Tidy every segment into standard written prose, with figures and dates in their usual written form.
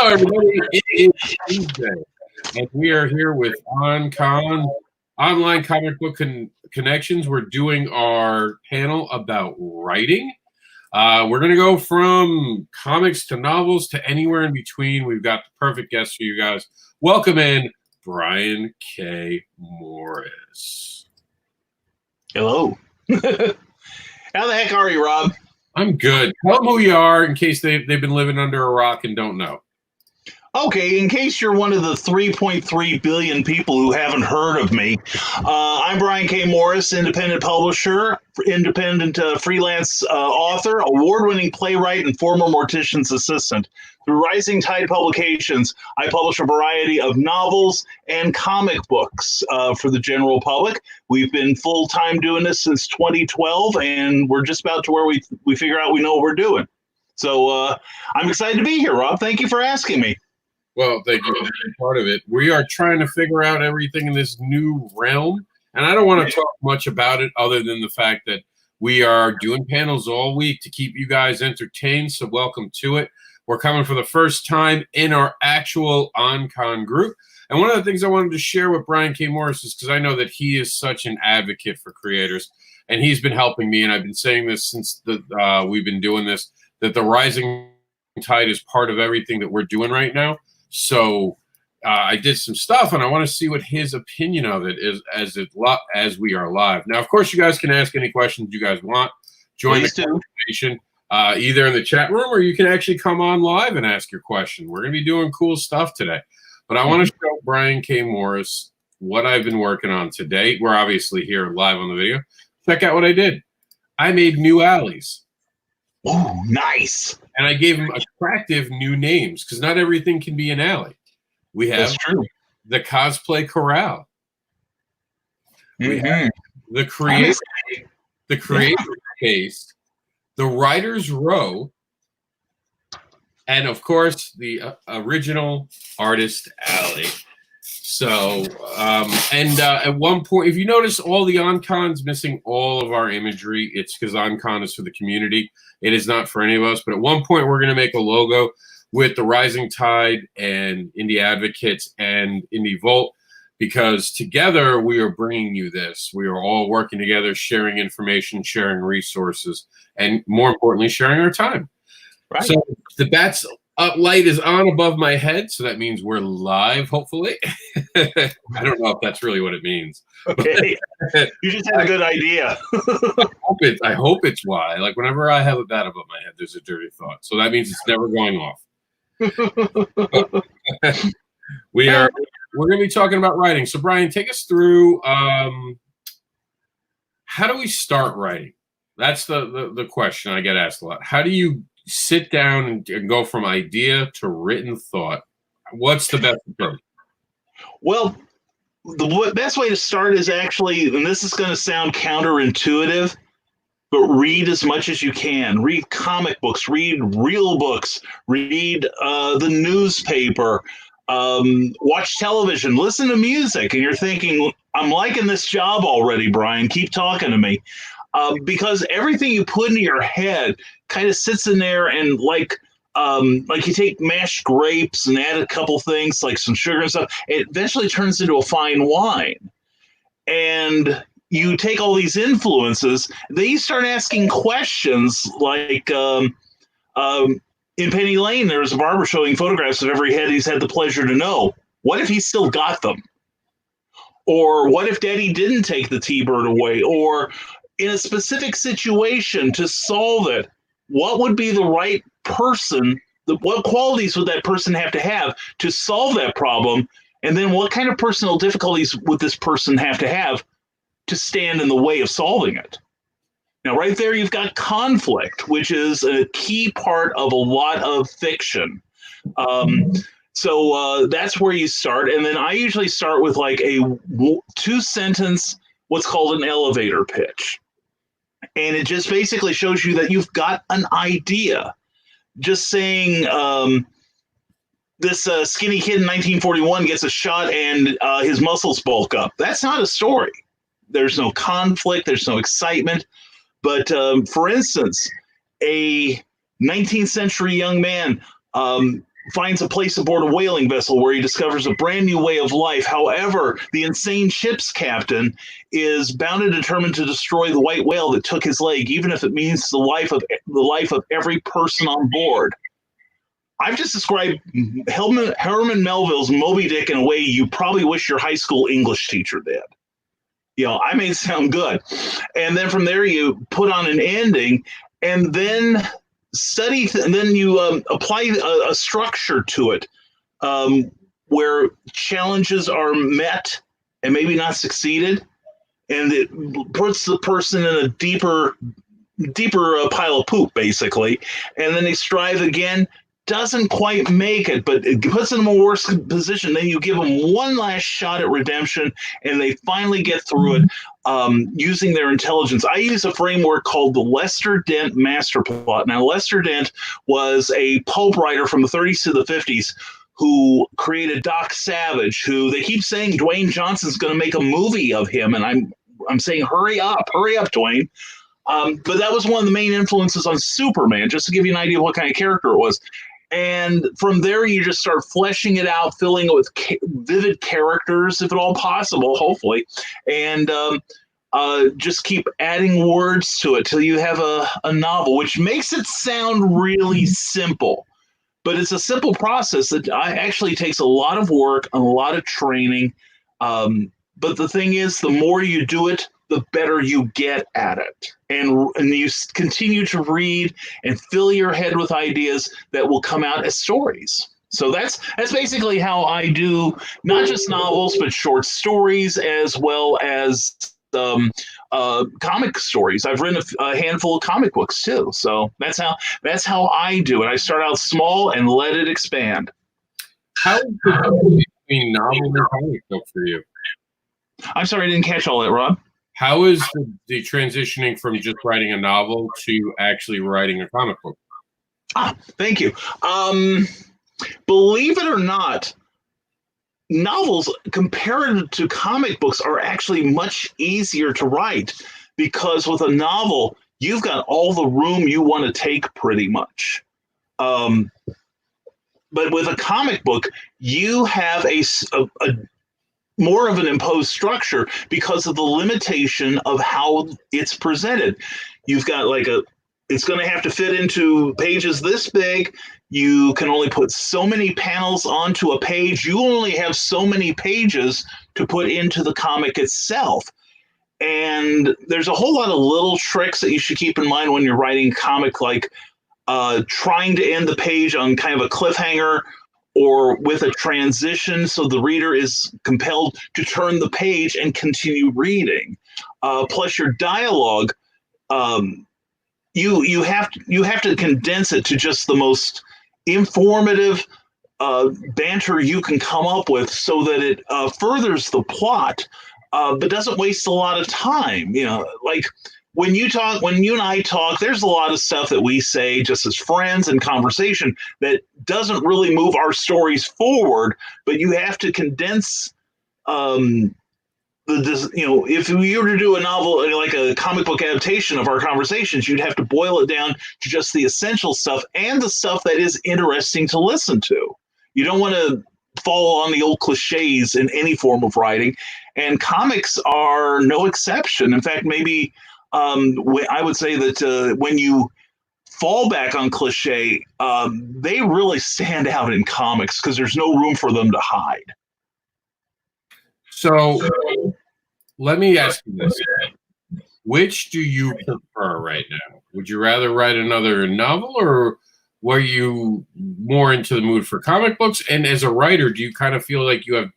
Hello, everybody. It is Tuesday, and we are here with OnCon, Online Comic Book Connections. We're doing our panel about writing. We're going to go from comics to novels to anywhere in between. We've got the perfect guest for you guys. Welcome in Brian K. Morris. Hello. How the heck are you, Rob? I'm good. Tell them who you are in case they've been living under a rock and don't know. Okay, in case you're one of the 3.3 billion people who haven't heard of me, I'm Brian K. Morris, independent publisher, independent freelance author, award-winning playwright, and former mortician's assistant. Through Rising Tide Publications, I publish a variety of novels and comic books for the general public. We've been full-time doing this since 2012, and we're just about to where we figure out we know what we're doing. So I'm excited to be here, Rob. Thank you for asking me. Well, thank you for being part of it. We are trying to figure out everything in this new realm, and I don't want to talk much about it other than the fact that we are doing panels all week to keep you guys entertained, so welcome to it. We're coming for the first time in our actual OnCon group, and one of the things I wanted to share with Brian K. Morris is because I know that he is such an advocate for creators, and he's been helping me, and I've been saying this since we've been doing this, that the Rising Tide is part of everything that we're doing right now. So I did some stuff, and I want to see what his opinion of it is as we are live. Now, of course, you guys can ask any questions you guys want. Join the conversation either in the chat room, or you can actually come on live and ask your question. We're going to be doing cool stuff today. But I want to show Brian K. Morris what I've been working on today. We're obviously here live on the video. Check out what I did. I made new alleys. Oh, nice. And I gave them attractive new names because not everything can be an alley. We have the Cosplay Corral. We have the Creator Case, the Writer's Row, and of course the original Artist Alley. So, at one point, if you notice, all the OnCon's missing all of our imagery. It's because OnCon is for the community. It is not for any of us. But at one point, we're going to make a logo with the Rising Tide and Indie Advocates and Indie Volt, because together we are bringing you this. We are all working together, sharing information, sharing resources, and more importantly, sharing our time. Right. So the bats light is on above my head, so that means we're live, hopefully. I don't know if that's really what it means. Okay. You just had a good idea. I hope it's why. Like, whenever I have a bat above my head, there's a dirty thought. So that means it's never going off. We're going to be talking about writing. So, Brian, take us through how do we start writing? That's the question I get asked a lot. How do you sit down and go from idea to written thought? What's the best approach? Well, the best way to start is actually, and this is going to sound counterintuitive, but read as much as you can. Read comic books, read real books, read the newspaper, watch television, listen to music. And you're thinking, I'm liking this job already, Brian. Keep talking to me. Because everything you put into your head kind of sits in there, and like you take mashed grapes and add a couple things like some sugar and stuff, it eventually turns into a fine wine. And you take all these influences, then you start asking questions like in Penny Lane, there was a barber showing photographs of every head he's had the pleasure to know. What if he still got them? Or what if Daddy didn't take the T-bird away? Or in a specific situation to solve it, what would be the right person? What qualities would that person have to solve that problem? And then what kind of personal difficulties would this person have to stand in the way of solving it? Now, right there, you've got conflict, which is a key part of a lot of fiction. So that's where you start. And then I usually start with like a 2-sentence, what's called an elevator pitch. And it just basically shows you that you've got an idea. Just saying this skinny kid in 1941 gets a shot and his muscles bulk up. That's not a story. There's no conflict. There's no excitement. But for instance, a 19th century young man finds a place aboard a whaling vessel where he discovers a brand new way of life. However, the insane ship's captain is bound and determined to destroy the white whale that took his leg, even if it means the life of every person on board. I've just described Herman Melville's Moby Dick in a way you probably wish your high school English teacher did. I made it sound good. And then from there, you put on an ending, and then you apply a structure to it, where challenges are met and maybe not succeeded, and it puts the person in a deeper pile of poop, basically, and then they strive again. Doesn't quite make it, but it puts them in a worse position. Then you give them one last shot at redemption, and they finally get through it using their intelligence. I use a framework called the Lester Dent Master Plot. Now, Lester Dent was a pulp writer from the 30s to the 50s who created Doc Savage, who they keep saying Dwayne Johnson's going to make a movie of him, and I'm saying hurry up, Dwayne. But that was one of the main influences on Superman, just to give you an idea of what kind of character it was. And from there, you just start fleshing it out, filling it with vivid characters, if at all possible, hopefully, and just keep adding words to it till you have a novel, which makes it sound really simple. But it's a simple process that actually takes a lot of work and a lot of training. But the thing is, the more you do it, the better you get at it. And you continue to read and fill your head with ideas that will come out as stories. So that's basically how I do not just novels, but short stories as well as comic stories. I've written a handful of comic books too. So that's how I do it. I start out small and let it expand. How is the difference between novel and comic book for you? I'm sorry, I didn't catch all that, Rob. How is the transitioning from just writing a novel to actually writing a comic book? Thank you. Believe it or not, novels compared to comic books are actually much easier to write, because with a novel, you've got all the room you want to take pretty much. But with a comic book, you have a more of an imposed structure because of the limitation of how it's presented. You've got it's going to have to fit into pages this big. You can only put so many panels onto a page. You only have so many pages to put into the comic itself. And there's a whole lot of little tricks that you should keep in mind when you're writing a comic, like trying to end the page on kind of a cliffhanger, or with a transition, so the reader is compelled to turn the page and continue reading. Plus, your dialogue, you have to condense it to just the most informative banter you can come up with, so that it furthers the plot, but doesn't waste a lot of time. Like when you and I talk, there's a lot of stuff that we say just as friends in conversation that doesn't really move our stories forward, but you have to condense if we were to do a novel, like a comic book adaptation of our conversations, you'd have to boil it down to just the essential stuff and the stuff that is interesting to listen to. You don't want to fall on the old cliches in any form of writing, and comics are no exception. In fact, maybe I would say that when you fall back on cliche, they really stand out in comics because there's no room for them to hide. So let me ask you this. Which do you prefer right now? Would you rather write another novel, or were you more into the mood for comic books? And as a writer, do you kind of feel like you have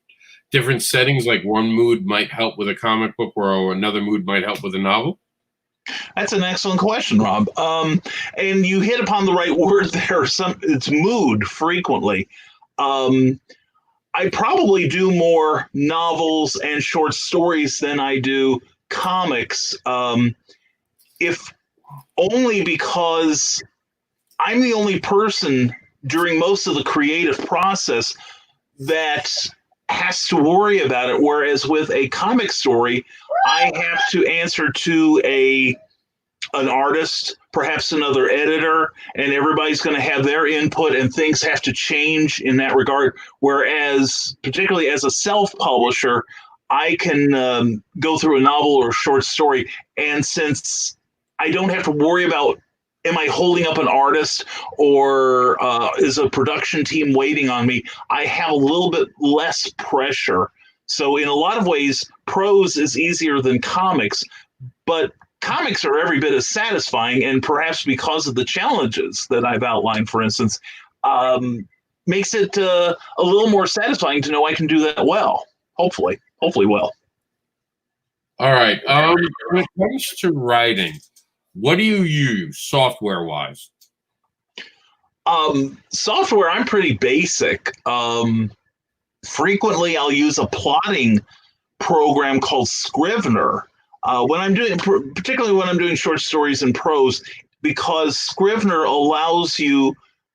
different settings, like one mood might help with a comic book or another mood might help with a novel? That's an excellent question, Rob. And you hit upon the right word there. It's mood frequently. I probably do more novels and short stories than I do comics, if only because I'm the only person during most of the creative process that has to worry about it. Whereas with a comic story, I have to answer to a an artist, perhaps another editor, and everybody's going to have their input, and things have to change in that regard. Whereas, particularly as a self-publisher, I can go through a novel or a short story, and since I don't have to worry about am I holding up an artist or is a production team waiting on me, I have a little bit less pressure. So in a lot of ways, prose is easier than comics, but comics are every bit as satisfying, and perhaps because of the challenges that I've outlined, for instance, makes it a little more satisfying to know I can do that well. Hopefully well. All right. When it comes to writing, what do you use software-wise? Software, I'm pretty basic. Frequently, I'll use a plotting program called Scrivener. Particularly when I'm doing short stories and prose, because Scrivener allows you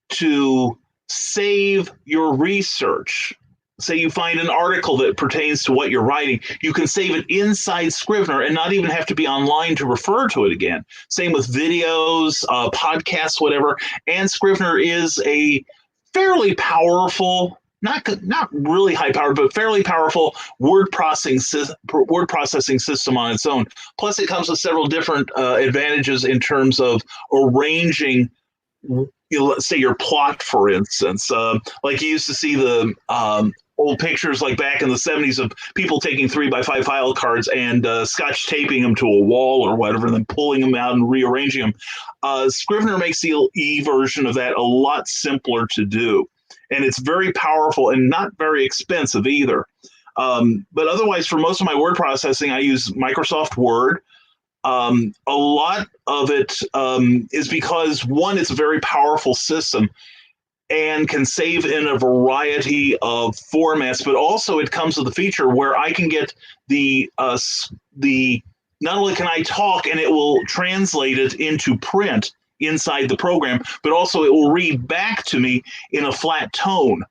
to save your research. Say you find an article that pertains to what you're writing, you can save it inside Scrivener and not even have to be online to refer to it again. Same with videos, podcasts, whatever. And Scrivener is a fairly powerful, not really high powered, but fairly powerful word processing system on its own. Plus, it comes with several different advantages in terms of arranging, let's say, your plot, for instance. Like you used to see the old pictures like back in the 70s of people taking 3x5 file cards and scotch taping them to a wall or whatever, and then pulling them out and rearranging them. Scrivener makes the e-version of that a lot simpler to do. And it's very powerful and not very expensive either. But otherwise, for most of my word processing, I use Microsoft Word. A lot of it is because, one, it's a very powerful system and can save in a variety of formats, but also it comes with a feature where I can get not only can I talk and it will translate it into print inside the program, but also it will read back to me in a flat tone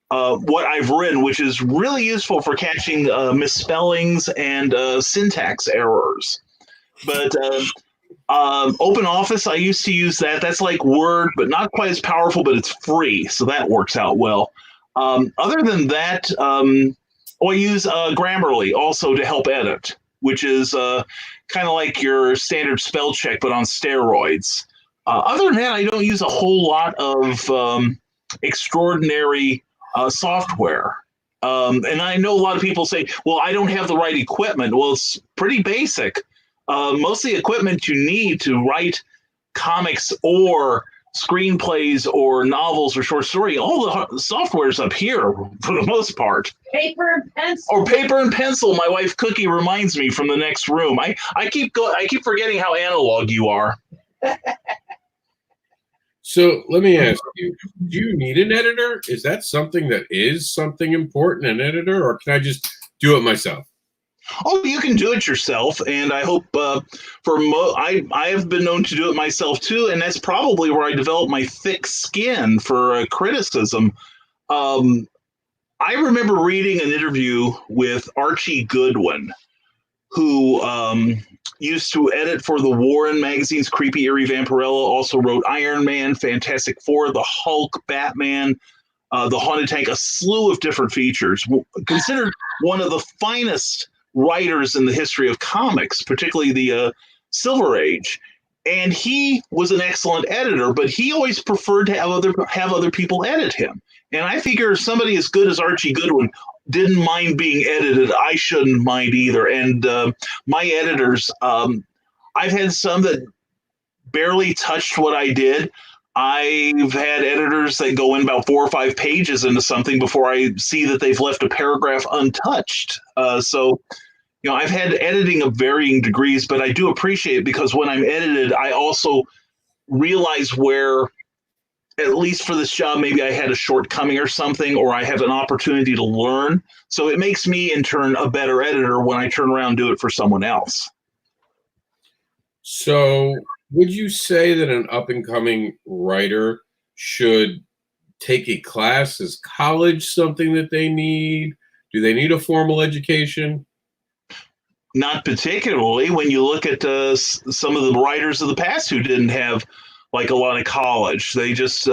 what I've written, which is really useful for catching misspellings and syntax errors. But Open Office, I used to use that. That's like Word, but not quite as powerful, but it's free, so that works out well. Other than that, I use Grammarly also to help edit, which is kind of like your standard spell check, but on steroids. Other than that, I don't use a whole lot of extraordinary software. And I know a lot of people say, well, I don't have the right equipment. Well, it's pretty basic. Most of the equipment you need to write comics or screenplays or novels or short story, all the software's up here for the most part. Paper and pencil. Or paper and pencil. My wife Cookie reminds me from the next room. I keep forgetting how analog you are. So let me ask you, do you need an editor? Is that something important, an editor, or can I just do it myself? Oh, you can do it yourself, and I hope I have been known to do it myself too, and that's probably where I developed my thick skin for criticism. I remember reading an interview with Archie Goodwin, who used to edit for the Warren magazine's Creepy Eerie Vampirella, also wrote Iron Man, Fantastic Four, the Hulk, Batman, the Haunted Tank, a slew of different features. Considered one of the finest writers in the history of comics, particularly the Silver Age. And he was an excellent editor, but he always preferred to have other people edit him. And I figure if somebody as good as Archie Goodwin didn't mind being edited, I shouldn't mind either. And my editors, I've had some that barely touched what I did. I've had editors that go in about 4 or 5 pages into something before I see that they've left a paragraph untouched. So, I've had editing of varying degrees, but I do appreciate it because when I'm edited, I also realize where, at least for this job, maybe I had a shortcoming or something, or I have an opportunity to learn. So it makes me, in turn, a better editor when I turn around and do it for someone else. So would you say that an up-and-coming writer should take a class? Is college something that they need? Do they need a formal education? not particularly when you look at some of the writers of the past who didn't have like a lot of college. They just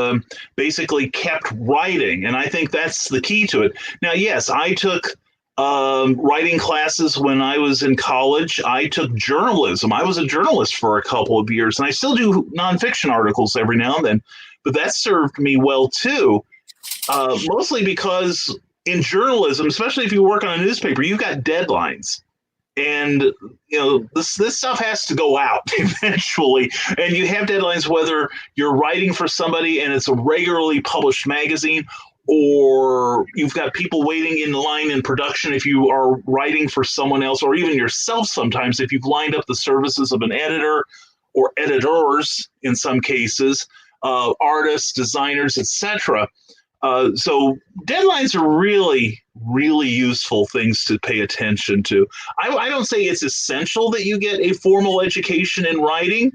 basically kept writing. And I think that's the key to it. Now, yes, I took writing classes when I was in college. I took journalism. I was a journalist for a couple of years, and I still do nonfiction articles every now and then. But that served me well too, mostly because in journalism, especially if you work on a newspaper, you've got deadlines. And this stuff has to go out eventually, and you have deadlines whether you're writing for somebody and it's a regularly published magazine, or you've got people waiting in line in production if you are writing for someone else, or even yourself sometimes if you've lined up the services of an editor or editors in some cases, artists, designers, etc. So deadlines are really, really useful things to pay attention to. I don't say it's essential that you get a formal education in writing.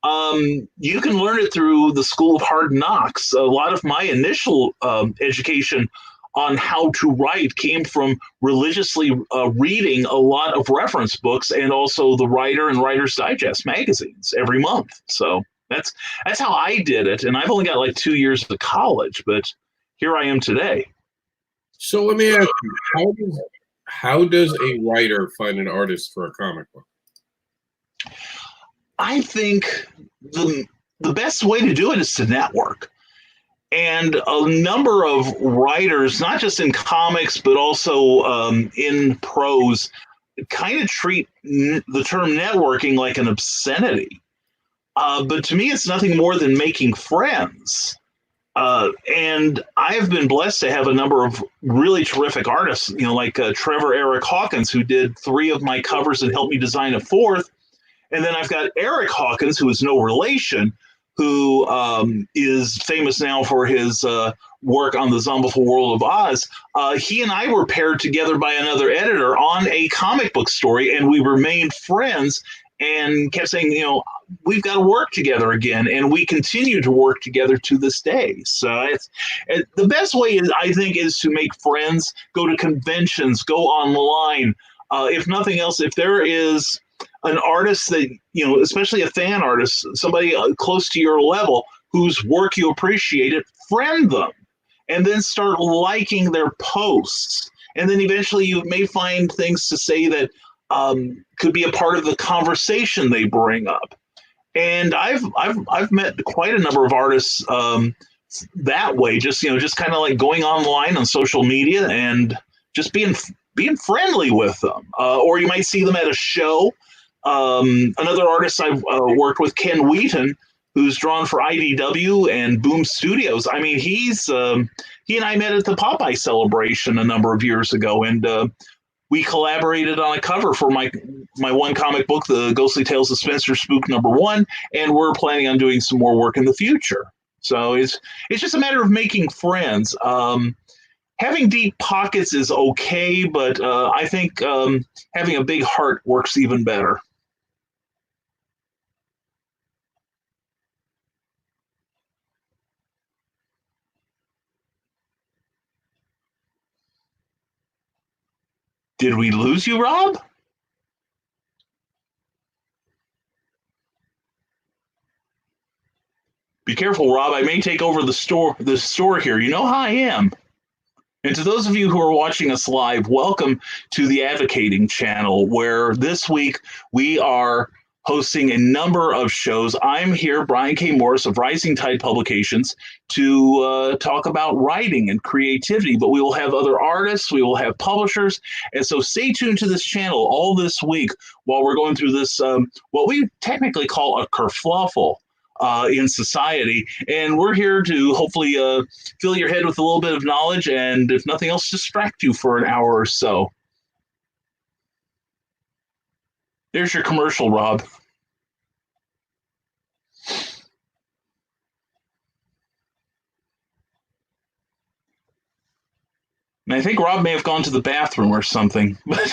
You can learn it through the School of Hard Knocks. A lot of my initial education on how to write came from religiously reading a lot of reference books and also the Writer and Writer's Digest magazines every month. So that's how I did it. And I've only got like 2 years of college, but here I am today. So let me ask you, how does a writer find an artist for a comic book? I think the best way to do it is to network. And a number of writers, not just in comics, but also in prose, kind of treat the term networking like an obscenity. But to me, it's nothing more than making friends. And I've been blessed to have a number of really terrific artists, like Trevor Eric Hawkins, who did 3 of my covers and helped me design a 4th. And then I've got Eric Hawkins, who is no relation, who is famous now for his work on the Zombieful World of Oz. He and I were paired together by another editor on a comic book story, and we remained friends and kept saying, we've got to work together again, and we continue to work together to this day. So the best way, I think, is to make friends, go to conventions, go online. If nothing else, if there is an artist that, especially a fan artist, somebody close to your level whose work you appreciate, friend them, and then start liking their posts. And then eventually you may find things to say that could be a part of the conversation they bring up. And I've met quite a number of artists that way, just kind of like going online on social media and just being friendly with them. Or you might see them at a show. Another artist I've worked with, Ken Wheaton, who's drawn for IDW and Boom Studios. I mean, he and I met at the Popeye celebration a number of years ago, and we collaborated on a cover for my one comic book, The Ghostly Tales of Spencer Spook #1, and we're planning on doing some more work in the future. So it's just a matter of making friends. Having deep pockets is okay, but I think having a big heart works even better. Did we lose you, Rob? Be careful, Rob. I may take over the store here. You know how I am. And to those of you who are watching us live, welcome to the Advocating channel, where this week we are hosting a number of shows. I'm here, Brian K. Morris of Rising Tide Publications, to talk about writing and creativity, but we will have other artists, we will have publishers, and so stay tuned to this channel all this week while we're going through this, what we technically call a kerfluffle in society, and we're here to hopefully fill your head with a little bit of knowledge, and if nothing else, distract you for an hour or so. There's your commercial, Rob. And I think Rob may have gone to the bathroom or something, but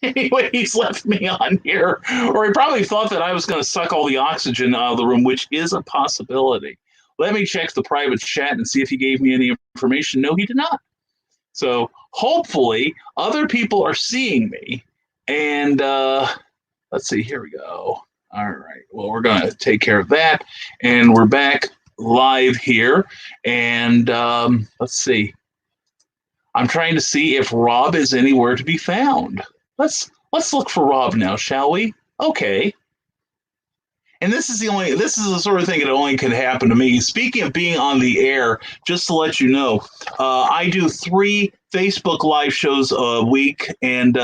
anyway, he's left me on here. Or he probably thought that I was going to suck all the oxygen out of the room, which is a possibility. Let me check the private chat and see if he gave me any information. No, he did not. So hopefully other people are seeing me And let's see, here we go. All right. Well, we're going to take care of that. And we're back live here. And let's see. I'm trying to see if Rob is anywhere to be found. Let's look for Rob now, shall we? Okay. And this is the sort of thing that only can happen to me. Speaking of being on the air, just to let you know, I do 3 Facebook live shows a week, and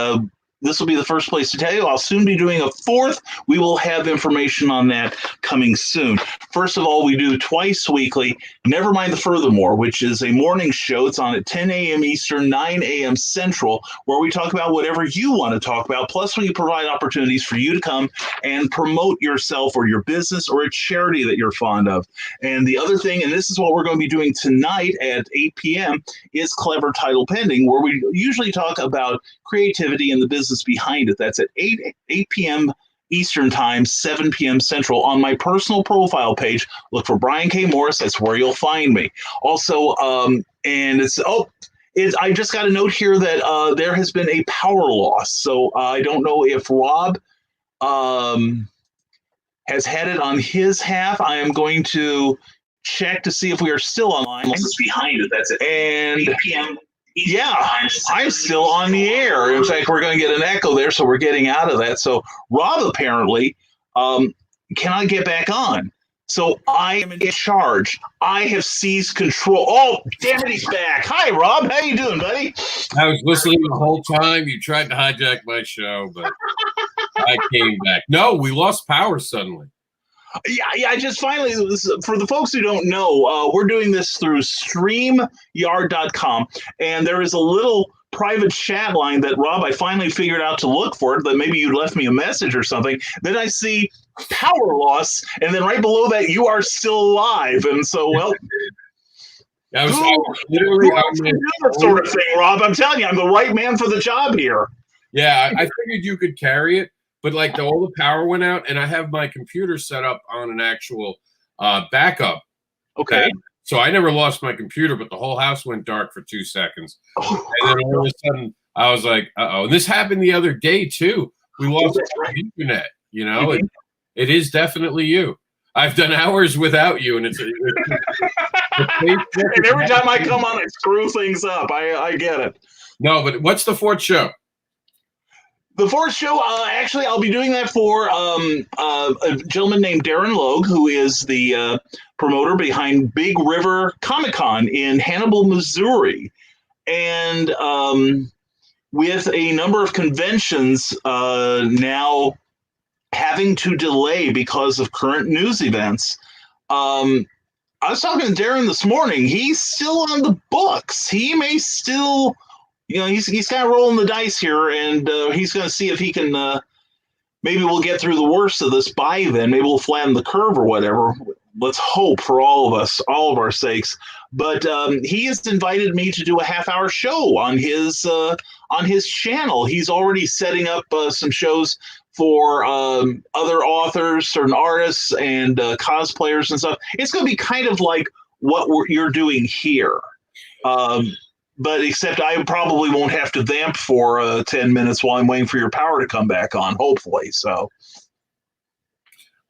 this will be the first place to tell you. I'll soon be doing a 4th. We will have information on that coming soon. First of all, we do twice weekly, Never Mind the Furthermore, which is a morning show. It's on at 10 a.m. Eastern, 9 a.m. Central, where we talk about whatever you want to talk about. Plus, we provide opportunities for you to come and promote yourself or your business or a charity that you're fond of. And the other thing, and this is what we're going to be doing tonight at 8 p.m., is Clever Title Pending, where we usually talk about creativity and the business behind it. That's at 8 p.m. Eastern Time, 7 p.m. Central. On my personal profile page, look for Brian K. Morris. That's where you'll find me. Also, and I just got a note here that there has been a power loss. So I don't know if Rob has had it on his half. I am going to check to see if we are still online. This is behind it. That's it. And 8 p.m. Yeah, I'm still on the air. In fact, we're going to get an echo there, so we're getting out of that. So Rob apparently cannot get back on. So I am in charge. I have seized control. Oh, damn it, he's back. Hi, Rob. How you doing, buddy? I was listening the whole time. You tried to hijack my show, but I came back. No, we lost power suddenly. Yeah. I just finally, for the folks who don't know, we're doing this through StreamYard.com, and there is a little private chat line that, Rob, I finally figured out to look for it, that maybe you left me a message or something. Then I see power loss, and then right below that, you are still live. And so, well, I was literally that sort of thing, Rob. I'm telling you, I'm the right man for the job here. Yeah, I figured you could carry it. But like all the power went out, and I have my computer set up on an actual backup. Okay. So I never lost my computer, but the whole house went dark for 2 seconds. And then all of a sudden, I was like, uh-oh. And this happened the other day, too. We lost the internet, you know? Mm-hmm. It is definitely you. I've done hours without you, and it's and every time I come on, I screw things up. I get it. No, but what's the 4th show? The 4th show, actually, I'll be doing that for a gentleman named Darren Logue, who is the promoter behind Big River Comic-Con in Hannibal, Missouri. And with a number of conventions now having to delay because of current news events, I was talking to Darren this morning. He's still on the books. He may still... You know, he's kind of rolling the dice here, and he's going to see if he can. Maybe we'll get through the worst of this by then. Maybe we'll flatten the curve or whatever. Let's hope for all of us, all of our sakes. But he has invited me to do a half-hour show on his channel. He's already setting up some shows for other authors, certain artists, and cosplayers and stuff. It's going to be kind of like what you're doing here. But except I probably won't have to vamp for 10 minutes while I'm waiting for your power to come back on, hopefully. So,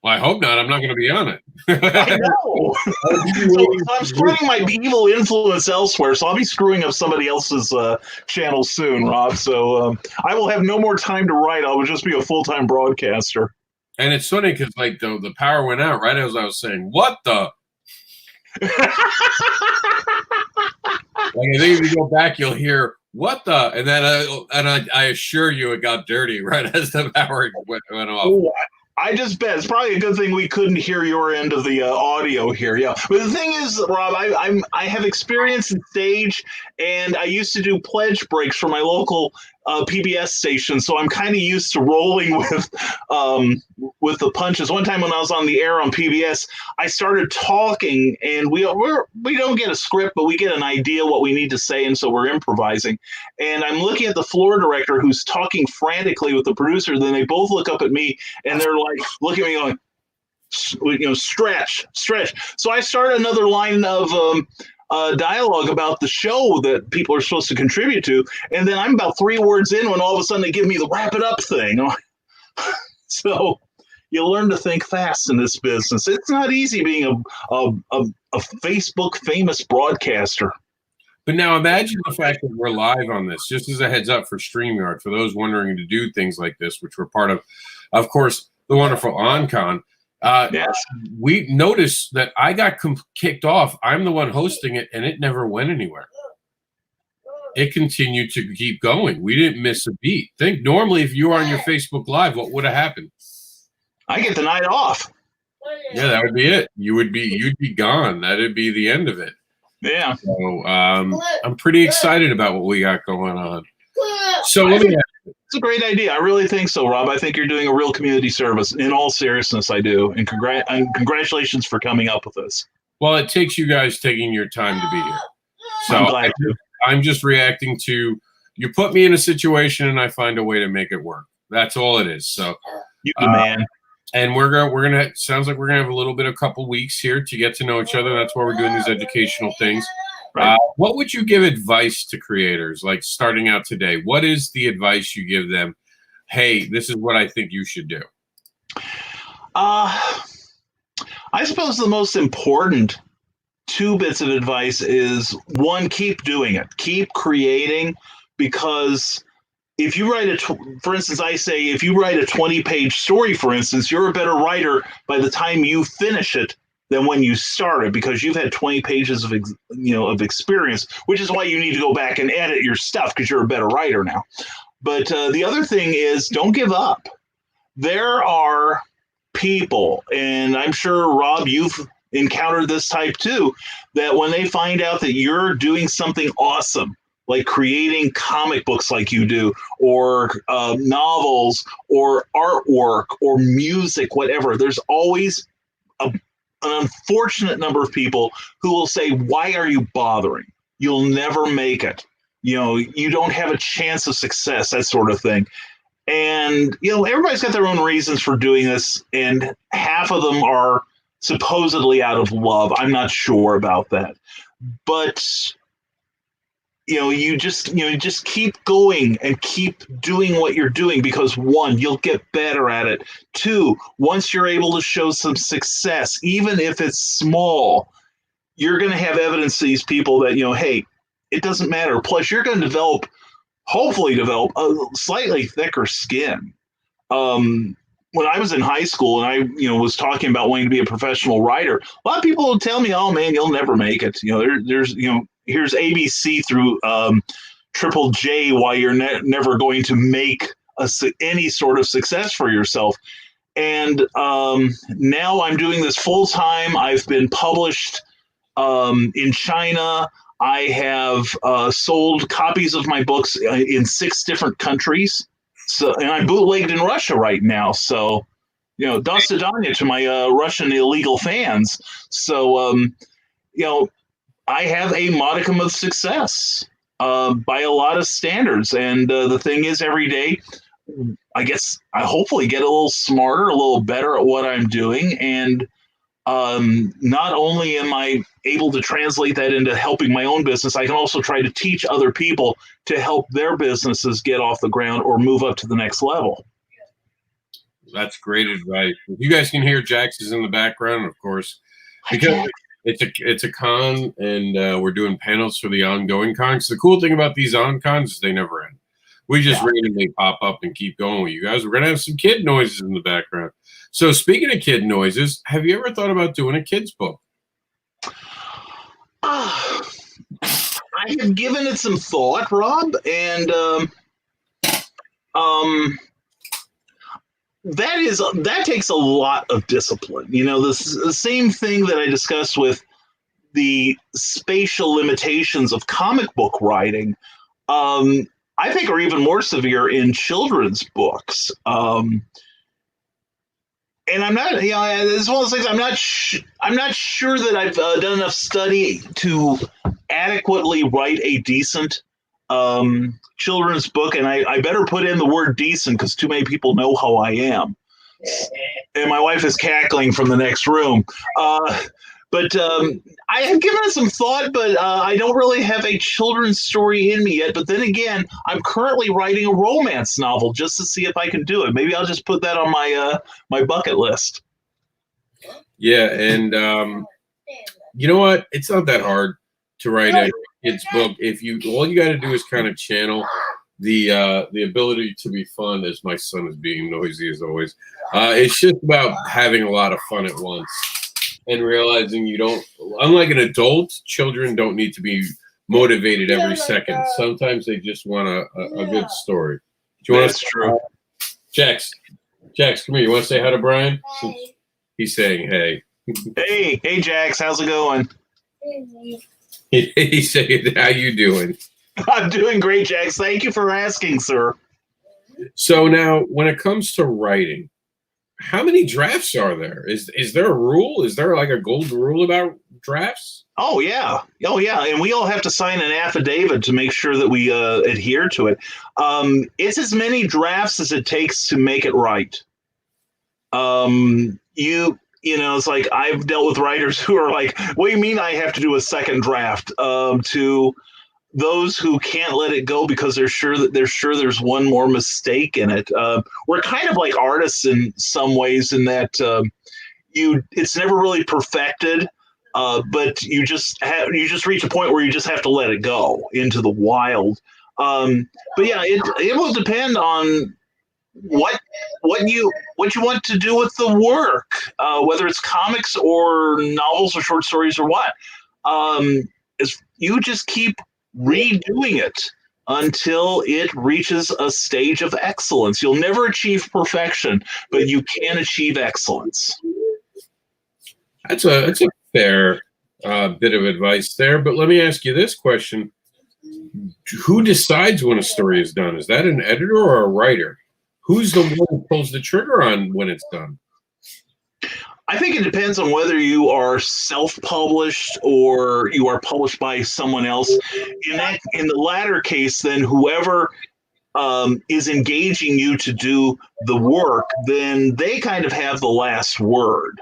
well, I hope not. I'm not going to be on it. I know. So I'm spreading my evil influence elsewhere, so I'll be screwing up somebody else's channel soon, Rob. So I will have no more time to write. I will just be a full-time broadcaster. And it's funny because, like, the power went out right as I was saying, "What the." Like, I think if you go back, you'll hear "what the," and then I assure you, it got dirty right as the power went off. Oh, I just bet it's probably a good thing we couldn't hear your end of the audio here. Yeah, but the thing is, Rob, I have experience in stage, and I used to do pledge breaks for my local PBS station, so I'm kind of used to rolling with the punches. One time when I was on the air on PBS, I started talking, and we don't get a script, but we get an idea what we need to say, and so we're improvising. And I'm looking at the floor director who's talking frantically with the producer. Then they both look up at me, and they're like looking at me going, stretch. So I started another line of dialogue about the show that people are supposed to contribute to, and then I'm about 3 words in when all of a sudden they give me the wrap it up thing. So you learn to think fast in this business. It's not easy being a Facebook famous broadcaster. But now imagine the fact that we're live on this, just as a heads up for StreamYard, for those wondering to do things like this, which we're part of course, the wonderful OnCon. Yes. We noticed that I got kicked off. I'm the one hosting it, and it never went anywhere. It continued to keep going. We didn't miss a beat. Think normally if you were on your Facebook Live, what would have happened? I get the night off. Yeah, that would be it. You'd be gone. That'd be the end of it. Yeah. So I'm pretty excited about what we got going on. So let me. It's a great idea. I really think so, Rob. I think you're doing a real community service. In all seriousness, I do. And congratulations for coming up with this. Well, it takes you guys taking your time to be here. So I'm glad to. I'm just reacting to you put me in a situation and I find a way to make it work. That's all it is. So you man. And we're gonna sounds like we're gonna have a little bit of a couple weeks here to get to know each other. That's why we're doing these educational things. Right. What would you give advice to creators like starting out today? What is the advice you give them? Hey, this is what I think you should do. I suppose the most important 2 bits of advice is 1, keep doing it, keep creating, because if you write for instance, I say if you write a 20-page story, for instance, you're a better writer by the time you finish it than when you started, because you've had 20 pages of experience, which is why you need to go back and edit your stuff because you're a better writer now. But the other thing is, don't give up. There are people, and I'm sure, Rob, you've encountered this type too, that when they find out that you're doing something awesome, like creating comic books like you do, or novels, or artwork, or music, whatever, there's always an unfortunate number of people who will say, why are you bothering? You'll never make it. You don't have a chance of success, that sort of thing. And, everybody's got their own reasons for doing this, and half of them are supposedly out of love. I'm not sure about that. But, you just keep going and keep doing what you're doing, because 1, you'll get better at it. 2, once you're able to show some success, even if it's small, you're going to have evidence to these people that, hey, it doesn't matter. Plus, you're going to hopefully develop a slightly thicker skin. When I was in high school and I, was talking about wanting to be a professional writer, a lot of people would tell me, "Oh man, you'll never make it." There's here's ABC through Triple J why you're never going to make any sort of success for yourself. And now I'm doing this full time. I've been published in China. I have sold copies of my books in 6 different countries. So, and I'm bootlegged in Russia right now. So, do svidaniya to my Russian illegal fans. So, I have a modicum of success by a lot of standards. And the thing is, every day, I guess I hopefully get a little smarter, a little better at what I'm doing. And not only am I able to translate that into helping my own business, I can also try to teach other people to help their businesses get off the ground or move up to the next level. That's great advice. You guys can hear Jax is in the background, of course, because it's a con, and we're doing panels for the ongoing cons. The cool thing about these on-cons is they never end. We just randomly pop up and keep going with you guys. We're going to have some kid noises in the background. So speaking of kid noises, have you ever thought about doing a kid's book? I have given it some thought, Rob, and that takes a lot of discipline. The same thing that I discussed with the spatial limitations of comic book writing, I think are even more severe in children's books. And I'm not, it's one of those things. I'm not sure that I've done enough study to adequately write a decent children's book, and I better put in the word decent because too many people know how I am. And my wife is cackling from the next room. But I have given it some thought, but I don't really have a children's story in me yet. But then again, I'm currently writing a romance novel just to see if I can do it. Maybe I'll just put that on my bucket list. Yeah, and you know what? It's not that hard to write a kid's book. If you all you got to do is kind of channel the ability to be fun, as my son is being noisy as always. It's just about having a lot of fun at once and realizing you don't. Unlike an adult, children don't need to be motivated every second. Sometimes they just want a good story. Do you want That's true. Jax, come here. You want to say hi to Brian? Hey. He's saying hey. Hey, Jax, how's it going? He's saying, how you doing? I'm doing great, Jax. Thank you for asking, sir. So now, when it comes to writing, how many drafts are there? Is there a rule? Is there like a golden rule about drafts? Oh yeah, and we all have to sign an affidavit to make sure that we adhere to it. It's as many drafts as it takes to make it right. You know, it's like I've dealt with writers who are like, "What do you mean I have to do a second draft?" To those who can't let it go because they're sure there's one more mistake in it. We're kind of like artists in some ways in that it's never really perfected, but you just reach a point where you just have to let it go into the wild. But yeah, it will depend on what you want to do with the work, whether it's comics or novels or short stories or what. Is you just keep redoing it until it reaches a stage of excellence. You'll never achieve perfection, but you can achieve excellence. That's a fair bit of advice there. But let me ask you this question: who decides when a story is done? Is that an editor or a writer? Who's the one who pulls the trigger on when it's done? I think it depends on whether you are self-published or you are published by someone else. In the latter case, then whoever is engaging you to do the work, then they kind of have the last word,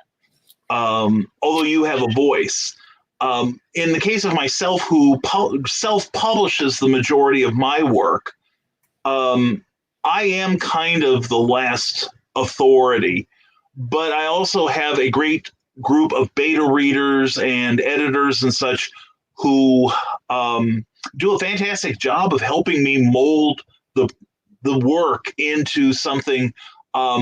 although you have a voice. In the case of myself, who self-publishes the majority of my work, I am kind of the last authority, but I also have a great group of beta readers and editors and such who do a fantastic job of helping me mold the work into something a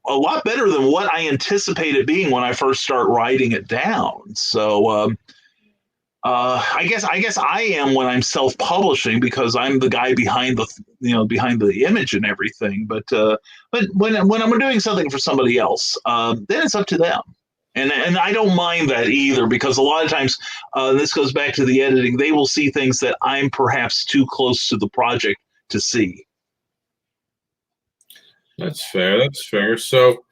lot better than what I anticipate it being when I first start writing it down. So I guess I am when I'm self-publishing because I'm the guy behind the image and everything. But when I'm doing something for somebody else, then it's up to them. And I don't mind that either, because a lot of times, this goes back to the editing, they will see things that I'm perhaps too close to the project to see. That's fair. So,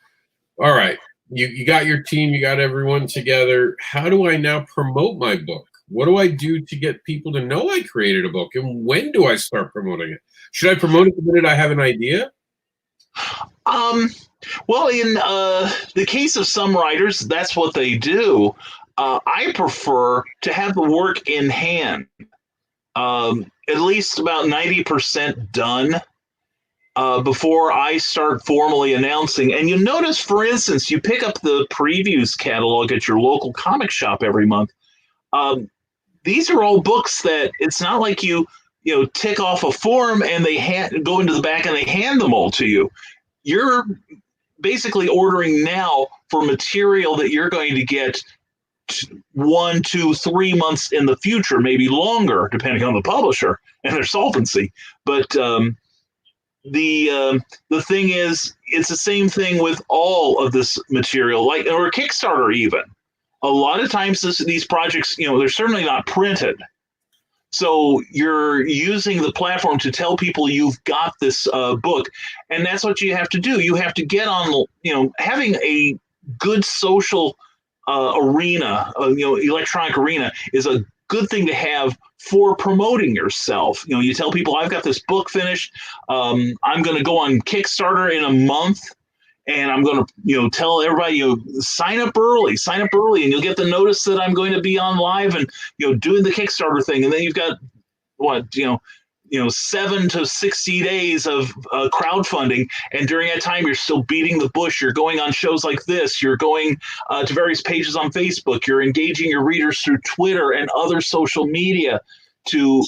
all right, you got your team, you got everyone together. How do I now promote my book? What do I do to get people to know I created a book? And when do I start promoting it? Should I promote it the minute I have an idea? Well, in the case of some writers, that's what they do. I prefer to have the work in hand, at least about 90% done, before I start formally announcing. And you notice, for instance, you pick up the previews catalog at your local comic shop every month. These are all books that it's not like you tick off a form and they go into the back and they hand them all to you. You're basically ordering now for material that you're going to get 1, 2, 3 months in the future, maybe longer, depending on the publisher and their solvency. But the thing is, it's the same thing with all of this material, like or Kickstarter even. A lot of times these projects, they're certainly not printed. So you're using the platform to tell people you've got this book, and that's what you have to do. You have to get on, having a good social arena, electronic arena is a good thing to have for promoting yourself. You tell people, I've got this book finished. I'm going to go on Kickstarter in a month. and I'm going to, tell everybody, sign up early, and you'll get the notice that I'm going to be on live and, doing the Kickstarter thing. And then you've got 7 to 60 days of crowdfunding. And during that time, you're still beating the bush. You're going on shows like this. You're going to various pages on Facebook. You're engaging your readers through Twitter and other social media to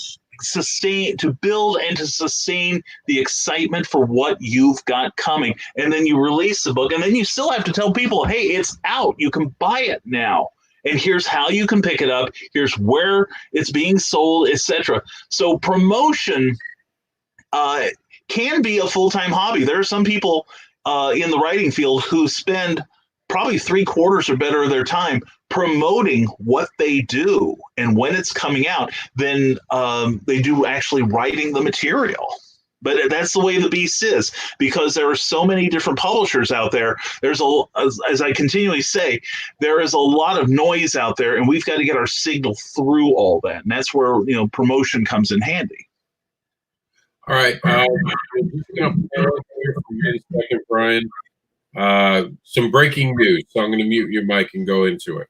build and to sustain the excitement for what you've got coming. And then you release the book, and then you still have to tell people, hey, it's out. You can buy it now. And here's how you can pick it up. Here's where it's being sold, etc. So promotion can be a full-time hobby. There are some people in the writing field who spend probably 3/4 or better of their time promoting what they do and when it's coming out than they do actually writing the material. But that's the way the beast is, because there are so many different publishers out there. There's as I continually say, there is a lot of noise out there, and we've got to get our signal through all that. And that's where, promotion comes in handy. All right. I'm just going to play here for a second, Brian. Some breaking news. So I'm going to mute your mic and go into it.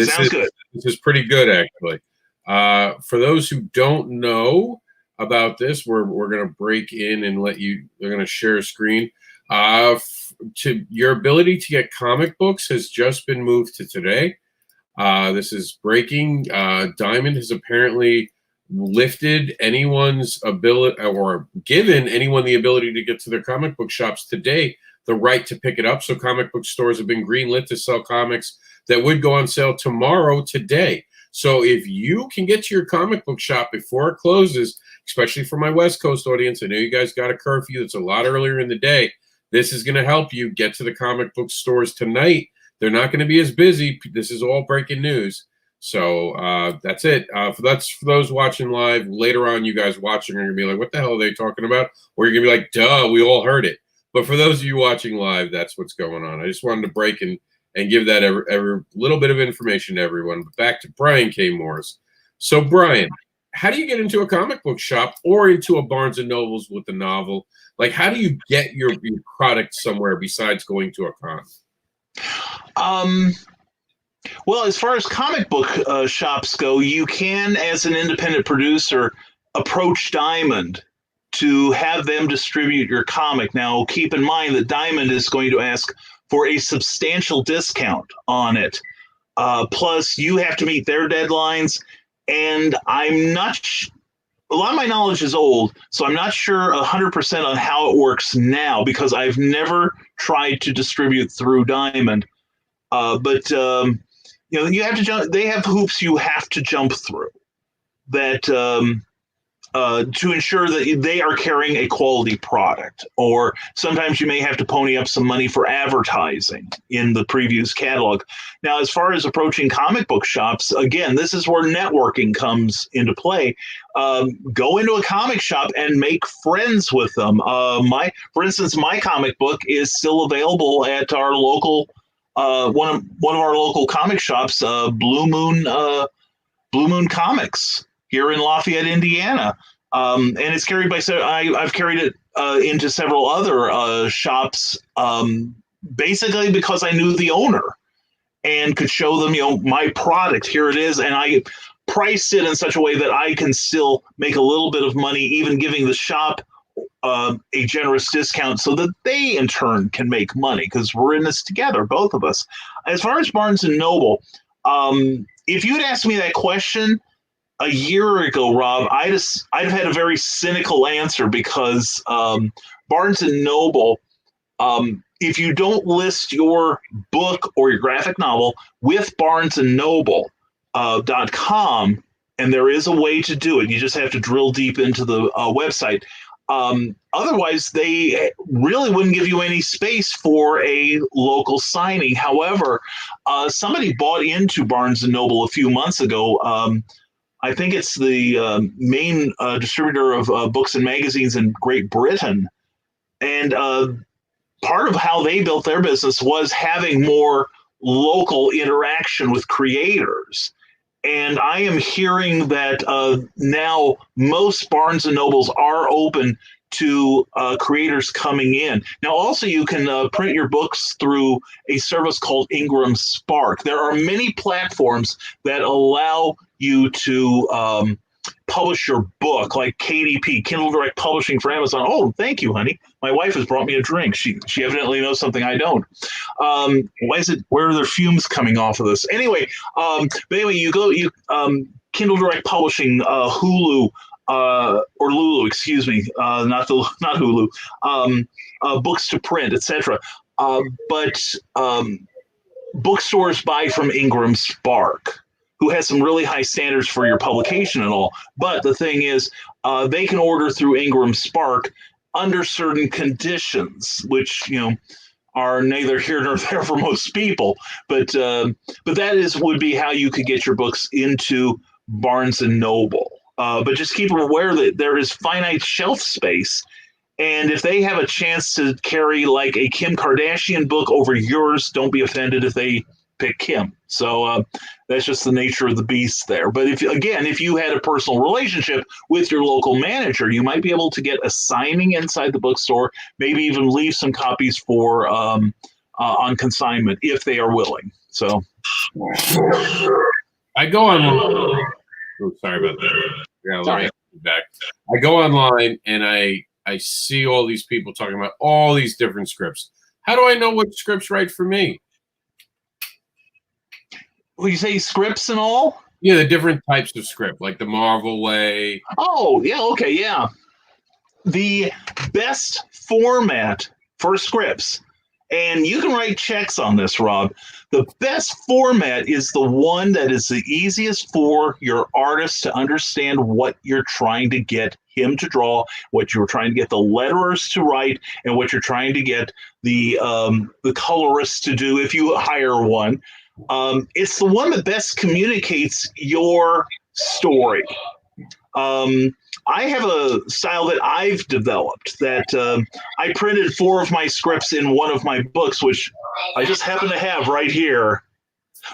Sounds good. This is pretty good, actually. For those who don't know about this, we're going to break in and they're going to share a screen. To your ability to get comic books has just been moved to today. This is breaking. Diamond has apparently lifted anyone's ability, or given anyone the ability to get to their comic book shops today the right to pick it up. So comic book stores have been greenlit to sell comics that would go on sale tomorrow, today. So if you can get to your comic book shop before it closes, especially for my West Coast audience, I know you guys got a curfew that's a lot earlier in the day. This is going to help you get to the comic book stores tonight. They're not going to be as busy. This is all breaking news. So that's it. That's for those watching live. Later on, you guys watching are going to be like, what the hell are they talking about? Or you're going to be like, duh, we all heard it. But for those of you watching live, that's what's going on. I just wanted to break and give that every little bit of information to everyone. But back to Brian K. Morris. So, Brian, how do you get into a comic book shop or into a Barnes & Noble's with a novel? Like, how do you get your product somewhere besides going to a con? Well, as far as comic book shops go, you can, as an independent producer, approach Diamond to have them distribute your comic. Now, keep in mind that Diamond is going to ask for a substantial discount on it. Plus, you have to meet their deadlines. And I'm not a lot of my knowledge is old, so I'm not sure 100% on how it works now, because I've never tried to distribute through Diamond. But you have to jump. They have hoops you have to jump through that to ensure that they are carrying a quality product. Or sometimes you may have to pony up some money for advertising in the preview's catalog. Now, as far as approaching comic book shops, again, this is where networking comes into play. Go into a comic shop and make friends with them. For instance, my comic book is still available at our local one of our local comic shops, Blue Moon Comics here in Lafayette, Indiana, and it's carried by. I've carried it into several other shops, basically because I knew the owner and could show them, my product. Here it is, and I priced it in such a way that I can still make a little bit of money, even giving the shop a generous discount, so that they in turn can make money, because we're in this together, both of us. As far as Barnes and Noble, if you had asked me that question a year ago, Rob, I'd have had a very cynical answer, because Barnes and Noble, if you don't list your book or your graphic novel with BarnesandNoble.com, and there is a way to do it, you just have to drill deep into the website. Otherwise, they really wouldn't give you any space for a local signing. However, somebody bought into Barnes & Noble a few months ago. I think it's the main distributor of books and magazines in Great Britain. And part of how they built their business was having more local interaction with creators. And I am hearing that now most Barnes & Nobles are open to creators coming in. Now, also, you can print your books through a service called Ingram Spark. There are many platforms that allow you to publish your book, like KDP, Kindle Direct Publishing for Amazon. Oh, thank you, honey. My wife has brought me a drink. She evidently knows something I don't. Where are there fumes coming off of this? Anyway, you Kindle Direct Publishing, Hulu, or Lulu, excuse me, not Hulu, books to print, etc. But bookstores buy from Ingram Spark, who has some really high standards for your publication and all. But the thing is, they can order through Ingram Spark under certain conditions, which are neither here nor there for most people. But that would be how you could get your books into Barnes and Noble. But just keep aware that there is finite shelf space. And if they have a chance to carry like a Kim Kardashian book over yours, don't be offended if they pick Kim. So that's just the nature of the beast there. But if you had a personal relationship with your local manager, you might be able to get a signing inside the bookstore, maybe even leave some copies for on consignment if they are willing. So I go online. Oh, sorry about that. Yeah, let me back. I go online and I see all these people talking about all these different scripts. How do I know what script's right for me? Well, you say scripts and all? Yeah, the different types of script, like the Marvel way. Oh, yeah, okay, yeah. The best format for scripts, and you can write checks on this, Rob. The best format is the one that is the easiest for your artist to understand what you're trying to get him to draw, what you're trying to get the letterers to write, and what you're trying to get the colorist to do if you hire one. It's the one that best communicates your story. I have a style that I've developed that I printed 4 of my scripts in one of my books, which I just happen to have right here.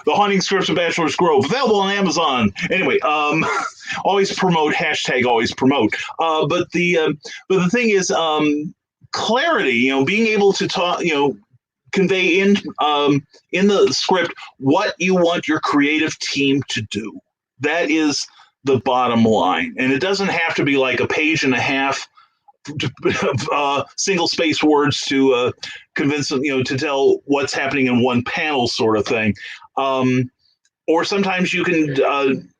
The Haunting Scripts of Bachelor's Grove, available on Amazon. Anyway, always promote, # always promote. But the thing is, clarity, being able to talk, convey in the script what you want your creative team to do. That is the bottom line. And it doesn't have to be like a page and a half of single space words to convince them, to tell what's happening in one panel sort of thing. Or sometimes you can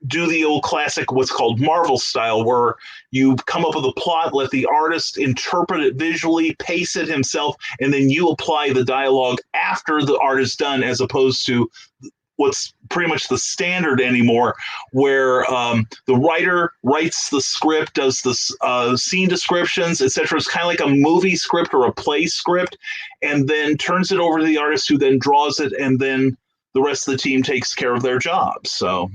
do the old classic, what's called Marvel style, where you come up with a plot, let the artist interpret it visually, pace it himself, and then you apply the dialogue after the art is done, as opposed to what's pretty much the standard anymore, where the writer writes the script, does the scene descriptions, etc. It's kind of like a movie script or a play script, and then turns it over to the artist, who then draws it, and then the rest of the team takes care of their job. So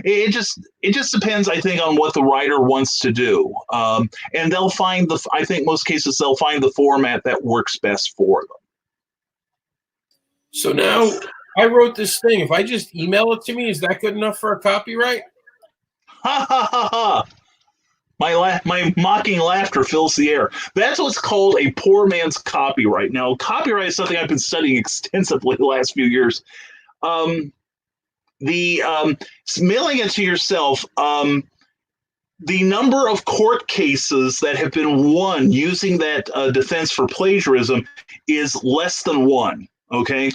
it just depends, I think, on what the writer wants to do, and they'll find I think most cases they'll find the format that works best for them. So now I wrote this thing. If I just email it to me, is that good enough for a copyright? Ha ha ha ha! My mocking laughter fills the air. That's what's called a poor man's copyright. Now, copyright is something I've been studying extensively the last few years. Mailing it to yourself, the number of court cases that have been won using that defense for plagiarism is less than 1. Okay,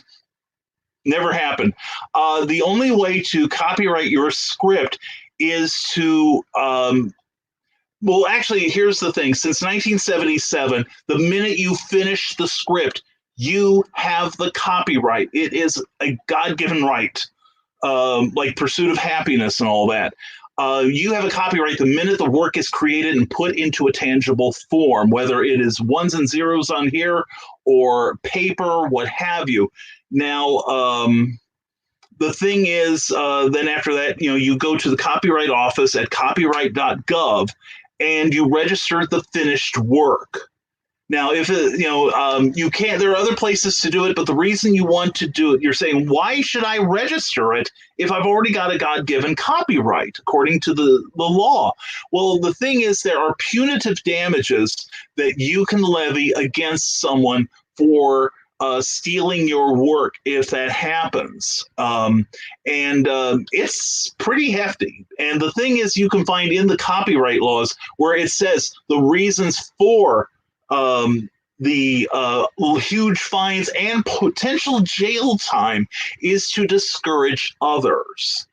never happened. The only way to copyright your script is to well, actually, here's the thing. Since 1977, the minute you finish the script, you have the copyright. It is a God-given right, like Pursuit of Happiness and all that. You have a copyright the minute the work is created and put into a tangible form, whether it is ones and zeros on here or paper, what have you. Now, the thing is, then after that, you go to the Copyright Office at copyright.gov and you register the finished work. Now, if you can't, there are other places to do it, but the reason you want to do it, you're saying, why should I register it if I've already got a God-given copyright according to the law? Well, the thing is, there are punitive damages that you can levy against someone for stealing your work if that happens. It's pretty hefty. And the thing is, you can find in the copyright laws where it says the reasons for the huge fines and potential jail time is to discourage others.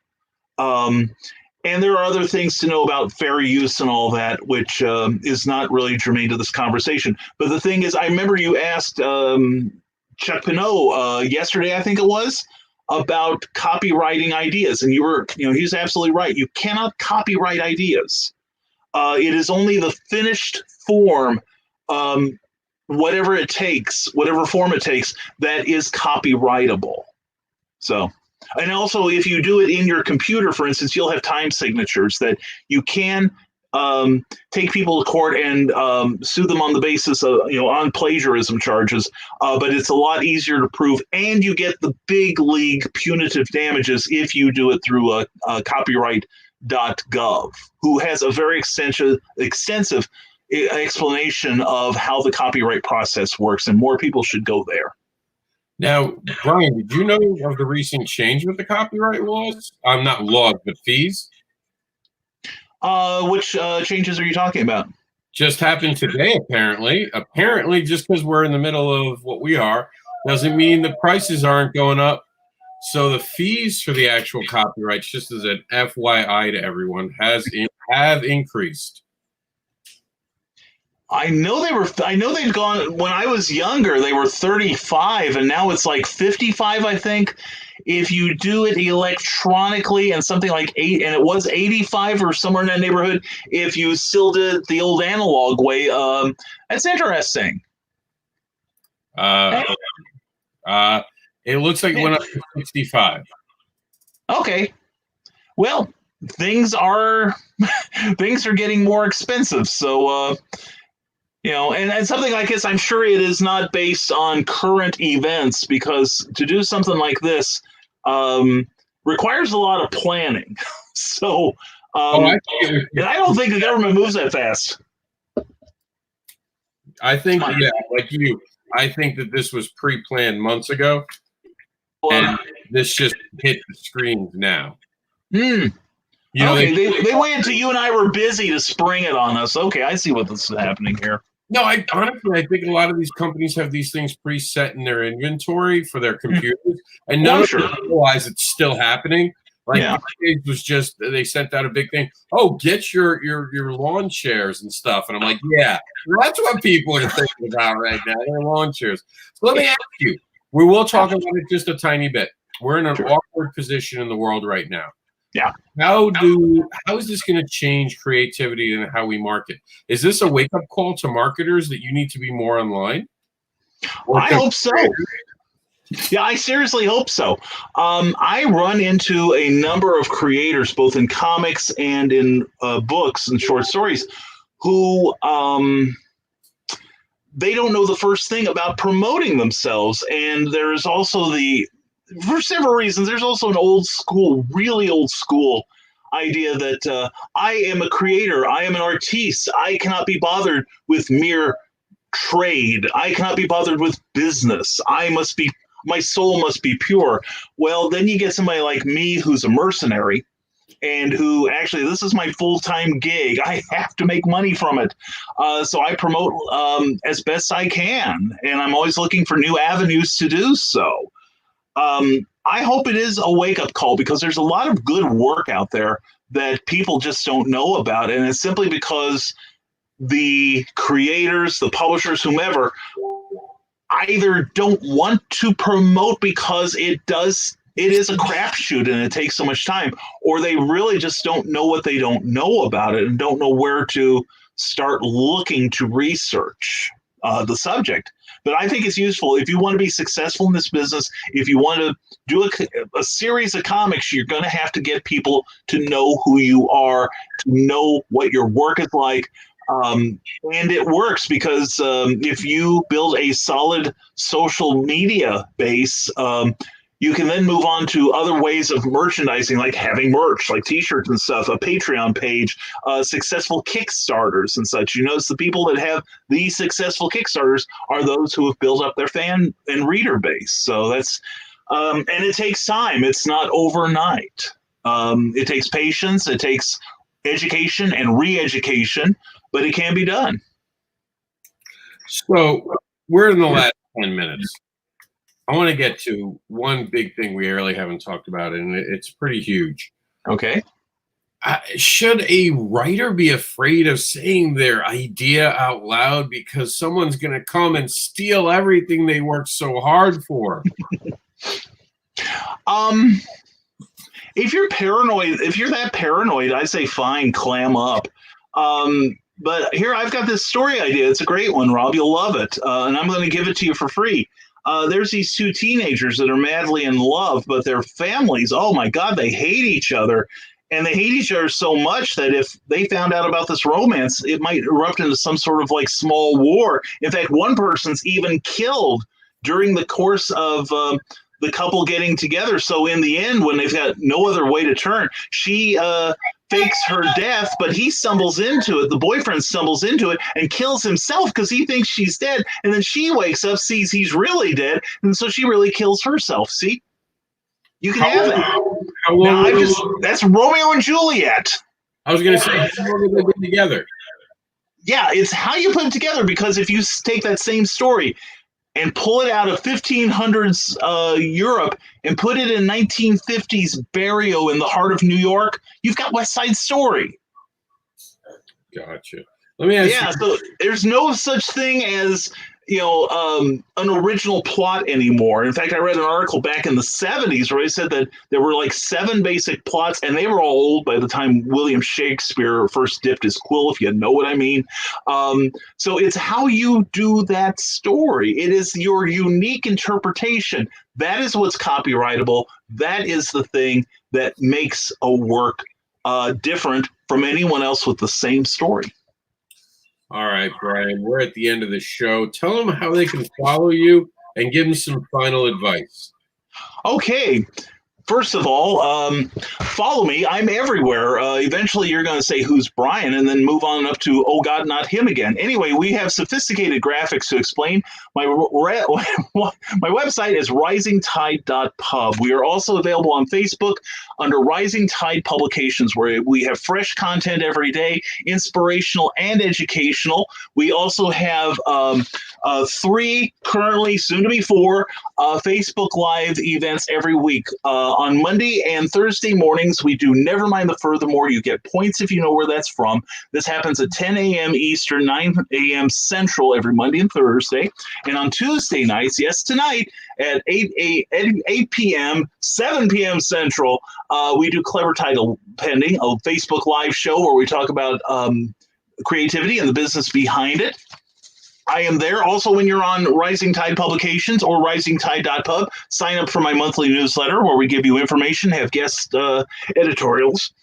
And there are other things to know about fair use and all that, which is not really germane to this conversation. But the thing is, I remember you asked Chuck Pinot yesterday, I think it was, about copywriting ideas. And he's absolutely right. You cannot copyright ideas. It is only the finished form, whatever it takes, whatever form it takes, that is copyrightable. So, and also if you do it in your computer, for instance, you'll have time signatures that you can take people to court and sue them on the basis of, on plagiarism charges. But it's a lot easier to prove, and you get the big league punitive damages if you do it through a copyright.gov, who has a very extensive explanation of how the copyright process works, and more people should go there. Now, Brian, did you know of the recent change with the copyright laws? Not laws, but fees. Which changes are you talking about? Just happened today, apparently. Apparently, just because we're in the middle of what we are, doesn't mean the prices aren't going up. So the fees for the actual copyrights, just as an FYI to everyone, have increased. I know they've gone. When I was younger, they were 35, and now it's like 55, I think. If you do it electronically and something like 8, and it was 85 or somewhere in that neighborhood, if you still did it the old analog way, that's interesting. It looks like it went up to 65. Okay. Well, things are getting more expensive. So, and something like this, I'm sure it is not based on current events, because to do something like this requires a lot of planning. So, and I don't think the government moves that fast. I think, like you, I think that this was pre-planned months ago, and this just hit the screens now. Okay, they waited until you and I were busy to spring it on us. Okay, I see what this is happening here. No, honestly, I think a lot of these companies have these things preset in their inventory for their computers, and none of them realize it's still happening. Like it was just, they sent out a big thing. Oh, get your lawn chairs and stuff, and I'm like, yeah, that's what people are thinking about right now. Their lawn chairs. So let me ask you. We will talk about it just a tiny bit. We're in an awkward position in the world right now. Yeah. How is this going to change creativity and how we market? Is this a wake-up call to marketers that you need to be more online? I hope so. Yeah, I seriously hope so. I run into a number of creators, both in comics and in books and short stories, who they don't know the first thing about promoting themselves. And there's also for several reasons, there's also an really old school idea that I am a creator, I am an artiste, I cannot be bothered with mere trade, I cannot be bothered with business, my soul must be pure. Well, then you get somebody like me who's a mercenary, and who actually, this is my full-time gig. I have to make money from it. So I promote as best I can, and I'm always looking for new avenues to do so. I hope it is a wake-up call, because there's a lot of good work out there that people just don't know about, and it's simply because the creators, the publishers, whomever, either don't want to promote because it is a crapshoot and it takes so much time, or they really just don't know what they don't know about it and don't know where to start looking to research the subject. But I think it's useful if you want to be successful in this business. If you want to do a series of comics, you're going to have to get people to know who you are, to know what your work is like. And it works because if you build a solid social media base, you can then move on to other ways of merchandising, like having merch, like T-shirts and stuff, a Patreon page, successful Kickstarters and such. You notice the people that have these successful Kickstarters are those who have built up their fan and reader base. So that's and it takes time. It's not overnight. It takes patience. It takes education and re-education, but it can be done. So we're in the last 10 minutes. I want to get to one big thing we really haven't talked about, and it's pretty huge. Okay. Should a writer be afraid of saying their idea out loud because someone's going to come and steal everything they worked so hard for? If you're paranoid, if you're that paranoid, I say fine, clam up. But here I've got this story idea. It's a great one, Rob. You'll love it, and I'm going to give it to you for free. There's these two teenagers that are madly in love, but their families, oh my God, they hate each other. And they hate each other so much that if they found out about this romance, it might erupt into some sort of like small war. In fact, one person's even killed during the course of the couple getting together. So in the end, when they've got no other way to turn, she fakes her death, but he stumbles into it. The boyfriend stumbles into it and kills himself because he thinks she's dead. And then she wakes up, sees he's really dead, and so she really kills herself. See? You can have that. Now, that's Romeo and Juliet. I was going to say, how long have they been together? Yeah, it's how you put it together, because if you take that same story and pull it out of 1500s Europe and put it in 1950s Barrio in the heart of New York, you've got West Side Story. Gotcha. Let me ask you. So there's no such thing as an original plot anymore. In fact, I read an article back in the 70s where they said that there were like 7 basic plots, and they were all old by the time William Shakespeare first dipped his quill, if you know what I mean. So it's how you do that story. It is your unique interpretation. That is what's copyrightable. That is the thing that makes a work different from anyone else with the same story. All right, Brian, we're at the end of the show. Tell them how they can follow you and give them some final advice. Okay. First of all, follow me. I'm everywhere. Eventually, you're going to say, who's Brian? And then move on up to, oh, God, not him again. Anyway, we have sophisticated graphics to explain. My website is risingtide.pub. We are also available on Facebook under Rising Tide Publications, where we have fresh content every day, inspirational and educational. We also have 3, currently soon to be 4, Facebook Live events every week. On Monday and Thursday mornings, we do Nevermind the Furthermore. You get points if you know where that's from. This happens at 10 a.m. Eastern, 9 a.m. Central every Monday and Thursday. And on Tuesday nights, yes, tonight, at 8 p.m., 7 p.m. Central, we do Clever Title Pending, a Facebook Live show where we talk about creativity and the business behind it. I am there. Also, when you're on Rising Tide Publications or risingtide.pub, sign up for my monthly newsletter where we give you information, have guest editorials,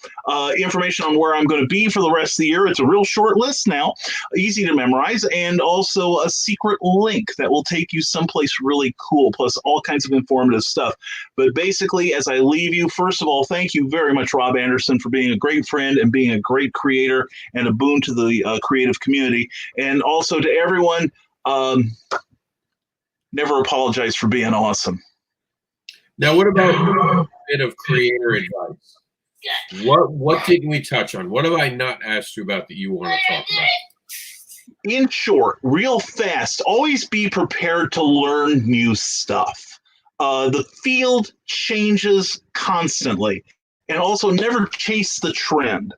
information on where I'm going to be for the rest of the year. It's a real short list now, easy to memorize, and also a secret link that will take you someplace really cool, plus all kinds of informative stuff. But basically, as I leave you, first of all, thank you very much, Rob Anderson, for being a great friend and being a great creator and a boon to the creative community. And also to everyone, never apologize for being awesome. Now, what about a bit of creator advice? What didn't we touch on? What have I not asked you about that you want to talk about? In short, real fast, always be prepared to learn new stuff. The field changes constantly, and also never chase the trend.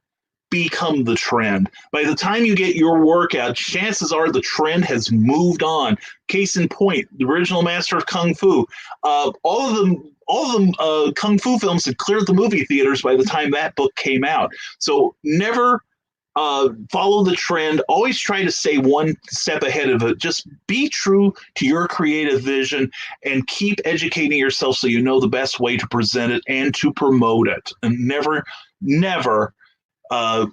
Become the trend. By the time you get your work out, chances are the trend has moved on. Case in point, the original Master of Kung Fu. All of them Kung Fu films had cleared the movie theaters by the time that book came out. So never follow the trend. Always try to stay one step ahead of it. Just be true to your creative vision and keep educating yourself so you know the best way to present it and to promote it. And never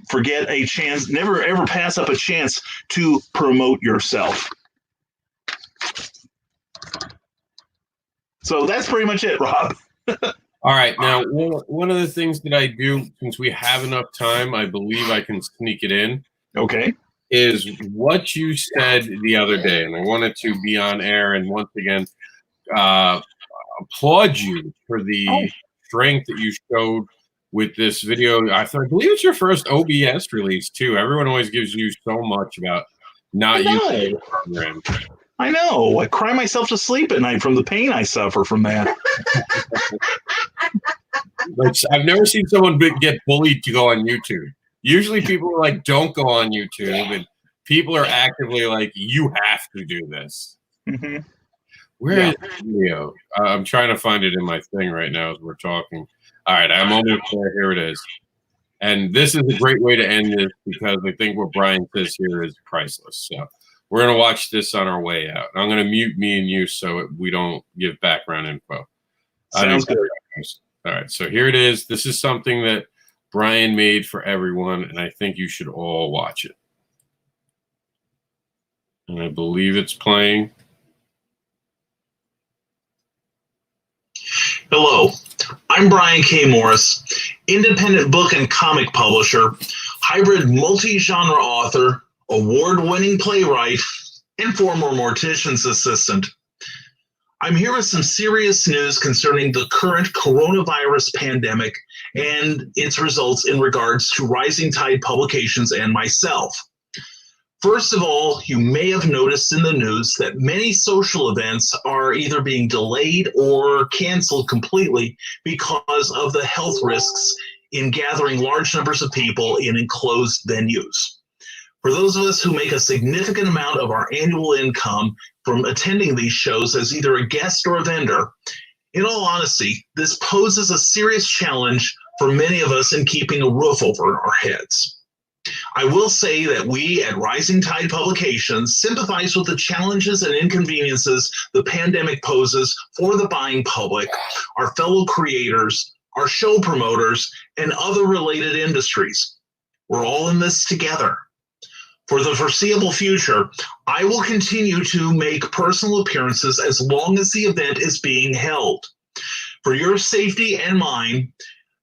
forget a chance, never ever pass up a chance to promote yourself. So that's pretty much it, Rob. All right. Now, one of the things that I do, since we have enough time, I believe I can sneak it in, Okay. is what you said the other day. And I wanted to be on air and once again applaud you for the strength that you showed with this video. I believe it's your first OBS release, too. Everyone always gives you so much about not using the program. I know. I cry myself to sleep at night from the pain I suffer from that. I've never seen someone get bullied to go on YouTube. Usually people are like, don't go on YouTube. And people are actively like, you have to do this. Mm-hmm. Where is the video? I'm trying to find it in my thing right now as we're talking. All right, I'm almost there. Here it is. And this is a great way to end this because I think what Brian says here is priceless. So we're going to watch this on our way out. I'm going to mute me and you so we don't give background info. Sounds good. All right, so here it is. This is something that Brian made for everyone, and I think you should all watch it. And I believe it's playing. Hello, I'm Brian K. Morris, independent book and comic publisher, hybrid multi-genre author, award-winning playwright, and former mortician's assistant. I'm here with some serious news concerning the current coronavirus pandemic and its results in regards to Rising Tide Publications and myself. First of all, you may have noticed in the news that many social events are either being delayed or canceled completely because of the health risks in gathering large numbers of people in enclosed venues. For those of us who make a significant amount of our annual income from attending these shows as either a guest or a vendor, in all honesty, this poses a serious challenge for many of us in keeping a roof over our heads. I will say that we at Rising Tide Publications sympathize with the challenges and inconveniences the pandemic poses for the buying public, our fellow creators, our show promoters, and other related industries. We're all in this together. For the foreseeable future, I will continue to make personal appearances as long as the event is being held. For your safety and mine,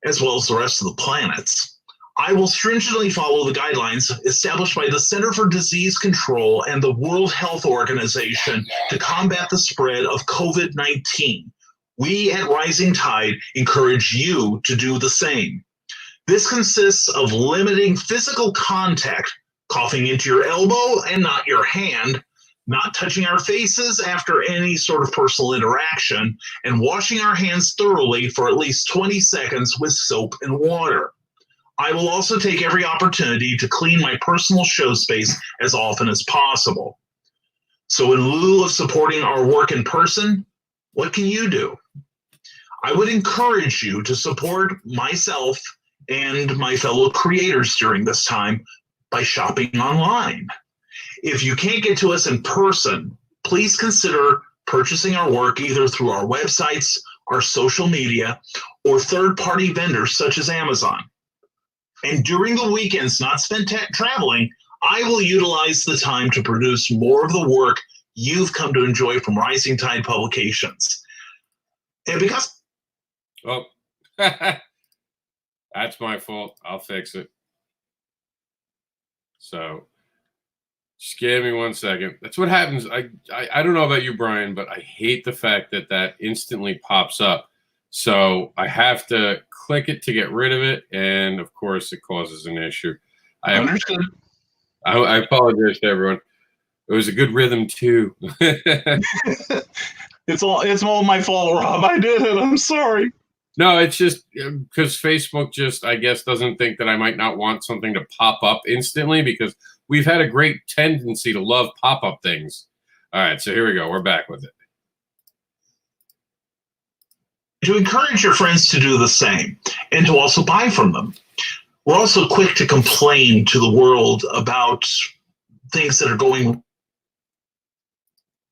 as well as the rest of the planet's, I will stringently follow the guidelines established by the Center for Disease Control and the World Health Organization to combat the spread of COVID-19. We at Rising Tide encourage you to do the same. This consists of limiting physical contact, coughing into your elbow and not your hand, not touching our faces after any sort of personal interaction, and washing our hands thoroughly for at least 20 seconds with soap and water. I will also take every opportunity to clean my personal show space as often as possible. So in lieu of supporting our work in person, what can you do? I would encourage you to support myself and my fellow creators during this time by shopping online. If you can't get to us in person, please consider purchasing our work either through our websites, our social media, or third-party vendors such as Amazon. And during the weekends not spent traveling, I will utilize the time to produce more of the work you've come to enjoy from Rising Tide Publications. And because... Oh, that's my fault. I'll fix it. So, just give me 1 second. That's what happens. I don't know about you, Brian, but I hate the fact that that instantly pops up. So I have to click it to get rid of it, and of course, it causes an issue. I understood. I apologize to everyone. It was a good rhythm too. It's all my fault, Rob. I did it. I'm sorry. No, it's just because Facebook just, I guess, doesn't think that I might not want something to pop up instantly because we've had a great tendency to love pop-up things. All right, so here we go. We're back with it. To encourage your friends to do the same and to also buy from them. We're also quick to complain to the world about things that are going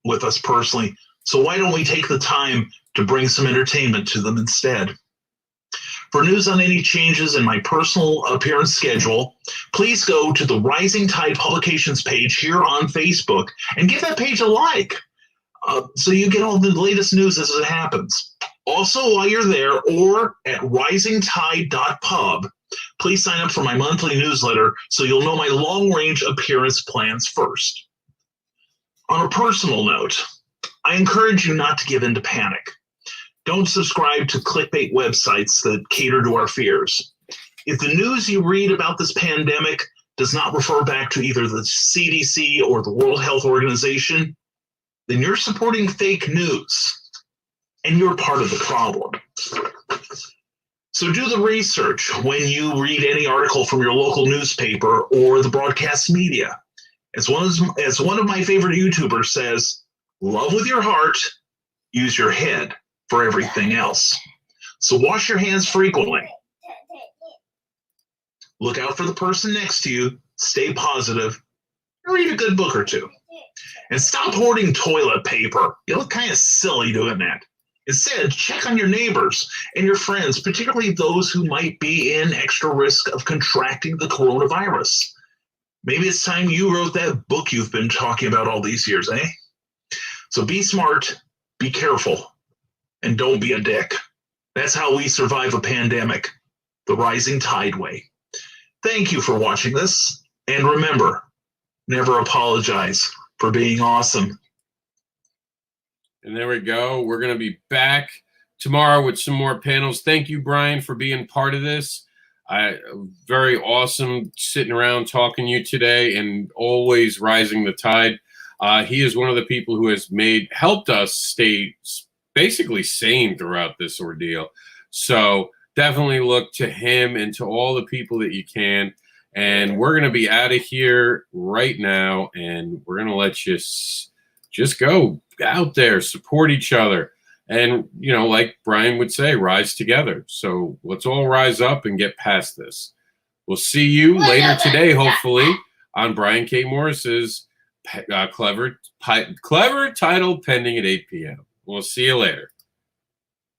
with us personally. So why don't we take the time to bring some entertainment to them instead? For news on any changes in my personal appearance schedule, please go to the Rising Tide Publications page here on Facebook and give that page a like so you get all the latest news as it happens. Also, while you're there or at risingtide.pub, please sign up for my monthly newsletter so you'll know my long-range appearance plans first. On a personal note, I encourage you not to give in to panic. Don't subscribe to clickbait websites that cater to our fears. If the news you read about this pandemic does not refer back to either the CDC or the World Health Organization, then you're supporting fake news, and you're part of the problem. So do the research when you read any article from your local newspaper or the broadcast media. As one of my favorite YouTubers says, love with your heart, use your head for everything else. So wash your hands frequently. Look out for the person next to you, stay positive, and read a good book or two. And stop hoarding toilet paper. You look kind of silly doing that. Instead, check on your neighbors and your friends, particularly those who might be in extra risk of contracting the coronavirus. Maybe it's time you wrote that book you've been talking about all these years, eh? So be smart, be careful, and don't be a dick. That's how we survive a pandemic, the Rising Tide way. Thank you for watching this, and remember, never apologize for being awesome. And there we go. We're going to be back tomorrow with some more panels. Thank you, Brian, for being part of this. Very awesome sitting around talking to you today and always rising the tide. He is one of the people who has helped us stay basically sane throughout this ordeal. So definitely look to him and to all the people that you can. And we're going to be out of here right now, and we're going to let you just go out there, support each other. And, you know, like Brian would say, rise together. So let's all rise up and get past this. We'll see you later today, hopefully, on Brian K. Morris's clever title pending at 8 p.m. We'll see you later.